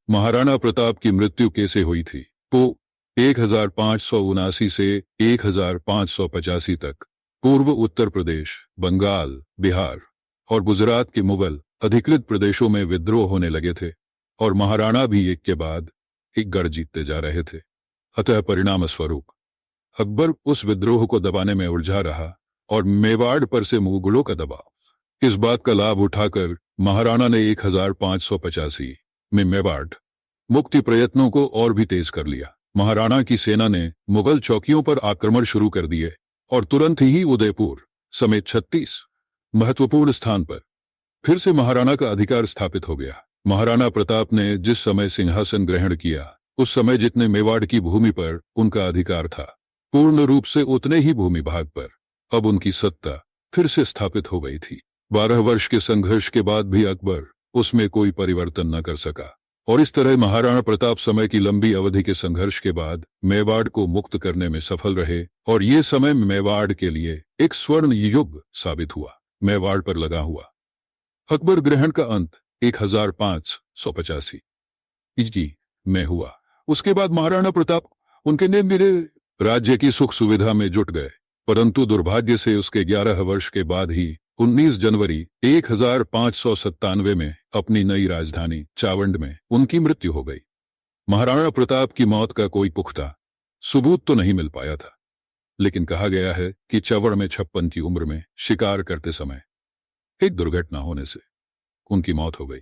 महाराणा प्रताप की मृत्यु कैसे हुई थी? वो 1579 से 1585 तक पूर्व उत्तर प्रदेश, बंगाल, बिहार और गुजरात के मुगल अधिकृत प्रदेशों में विद्रोह होने लगे थे और महाराणा भी एक के बाद एक गढ़ जीतते जा रहे थे। अतः परिणाम स्वरूप अकबर उस विद्रोह को दबाने में उलझा रहा और मेवाड़ पर से मुगलों का दबाव। इस बात का लाभ उठाकर महाराणा ने 1585 में मेवाड़ मुक्ति प्रयत्नों को और भी तेज कर लिया। महाराणा की सेना ने मुगल चौकियों पर आक्रमण शुरू कर दिए और तुरंत ही उदयपुर समेत 36 महत्वपूर्ण स्थान पर फिर से महाराणा का अधिकार स्थापित हो गया। महाराणा प्रताप ने जिस समय सिंहासन ग्रहण किया उस समय जितने मेवाड़ की भूमि पर उनका अधिकार था, पूर्ण रूप से उतने ही भूमि भाग पर अब उनकी सत्ता फिर से स्थापित हो गई थी। 12 वर्ष के संघर्ष के बाद भी अकबर उसमें कोई परिवर्तन न कर सका और इस तरह महाराणा प्रताप समय की लंबी अवधि के संघर्ष के बाद मेवाड़ को मुक्त करने में सफल रहे और ये समय मेवाड़ के लिए एक स्वर्ण युग साबित हुआ। मेवाड़ पर लगा हुआ अकबर ग्रहण का अंत 1585 ईस्वी में हुआ। उसके बाद महाराणा प्रताप उनके ने मेरे राज्य की सुख सुविधा में जुट गए, परंतु दुर्भाग्य से उसके 11 वर्ष के बाद ही 19 जनवरी 1597 में अपनी नई राजधानी चावंड में उनकी मृत्यु हो गई। महाराणा प्रताप की मौत का कोई पुख्ता सबूत तो नहीं मिल पाया था, लेकिन कहा गया है कि चौवड़ में 56 की उम्र में शिकार करते समय एक दुर्घटना होने से उनकी मौत हो गई।